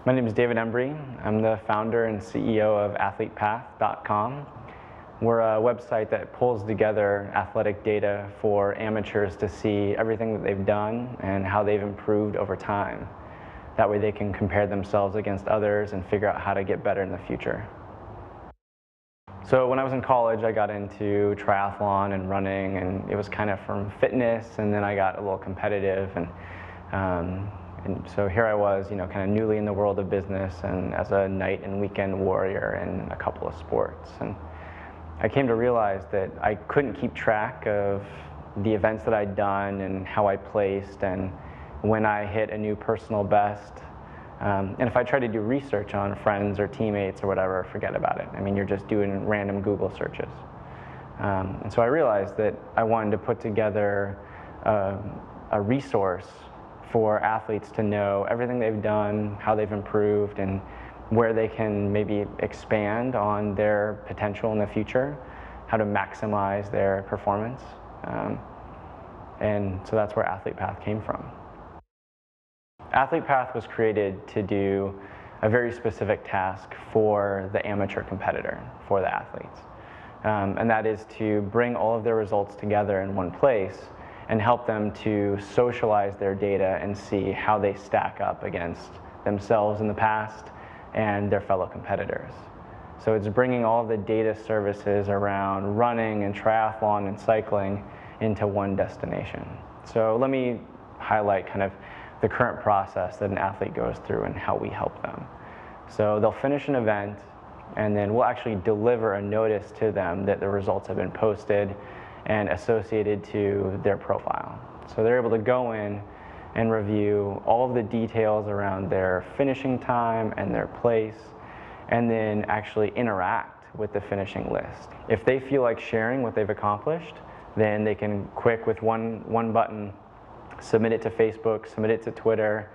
My name is David Embree. I'm the founder and CEO of Athletepath.com. We're a website that pulls together athletic data for amateurs to see everything that they've done and how they've improved over time. That way they can compare themselves against others and figure out how to get better in the future. So when I was in college, I got into triathlon and running, and it was kind of from fitness, and then I got a little competitive, and so here I was, kind of newly in the world of business and as a night and weekend warrior in a couple of sports. And I came to realize that I couldn't keep track of the events that I'd done and how I placed and when I hit a new personal best. And if I tried to do research on friends or teammates or whatever, forget about it. I mean, you're just doing random Google searches. And so I realized that I wanted to put together a resource for athletes to know everything they've done, how they've improved, and where they can maybe expand on their potential in the future, how to maximize their performance. And so that's where Athletepath came from. Athletepath was created to do a very specific task for the amateur competitor, for the athletes. And that is to bring all of their results together in one place and help them to socialize their data and see how they stack up against themselves in the past and their fellow competitors. So it's bringing all of the data services around running and triathlon and cycling into one destination. So let me highlight kind of the current process that an athlete goes through and how we help them. So they'll finish an event, and then we'll actually deliver a notice to them that the results have been posted and associated to their profile. So they're able to go in and review all of the details around their finishing time and their place, and then actually interact with the finishing list. If they feel like sharing what they've accomplished, then they can quick with one button submit it to Facebook, submit it to Twitter,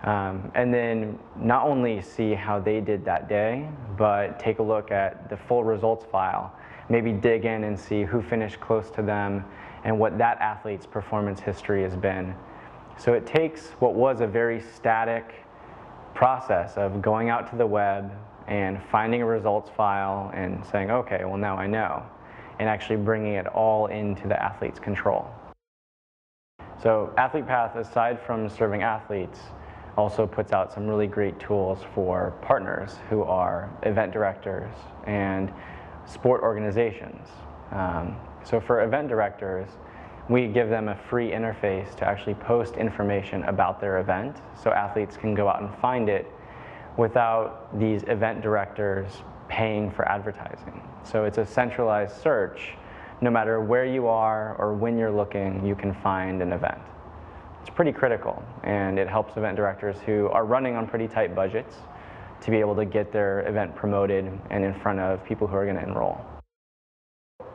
and then not only see how they did that day, but take a look at the full results file. Maybe dig in and see who finished close to them and what that athlete's performance history has been. So it takes what was a very static process of going out to the web and finding a results file and saying, okay, well now I know, and actually bringing it all into the athlete's control. So Athletepath, aside from serving athletes, also puts out some really great tools for partners who are event directors and sport organizations. So for event directors, we give them a free interface to actually post information about their event so athletes can go out and find it without these event directors paying for advertising. So it's a centralized search. No matter where you are or when you're looking, you can find an event. It's pretty critical, and it helps event directors who are running on pretty tight budgets to be able to get their event promoted and in front of people who are going to enroll.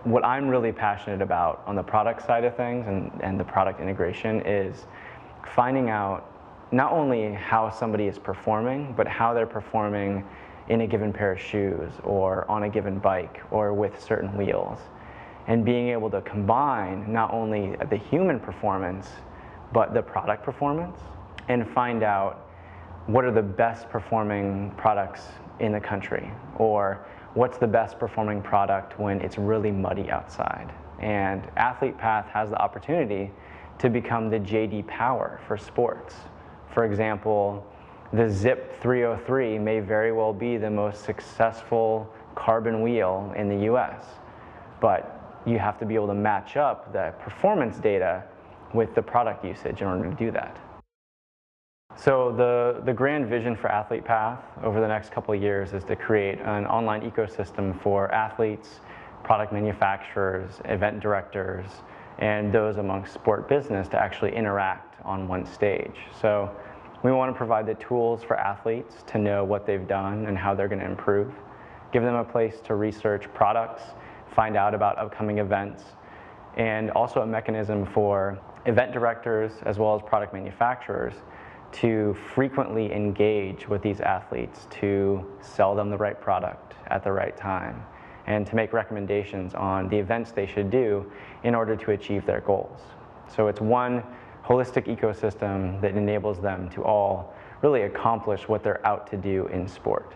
What I'm really passionate about on the product side of things and the product integration is finding out not only how somebody is performing, but how they're performing in a given pair of shoes or on a given bike or with certain wheels. And being able to combine not only the human performance, but the product performance, and find out what are the best performing products in the country, or what's the best performing product when it's really muddy outside. And Athletepath has the opportunity to become the JD Power for sports. For example, the Zip 303 may very well be the most successful carbon wheel in the US, but you have to be able to match up the performance data with the product usage in order to do that. So the grand vision for Athletepath over the next couple of years is to create an online ecosystem for athletes, product manufacturers, event directors, and those amongst sport business to actually interact on one stage. So we want to provide the tools for athletes to know what they've done and how they're going to improve, give them a place to research products, find out about upcoming events, and also a mechanism for event directors as well as product manufacturers to frequently engage with these athletes to sell them the right product at the right time and to make recommendations on the events they should do in order to achieve their goals. So it's one holistic ecosystem that enables them to all really accomplish what they're out to do in sport.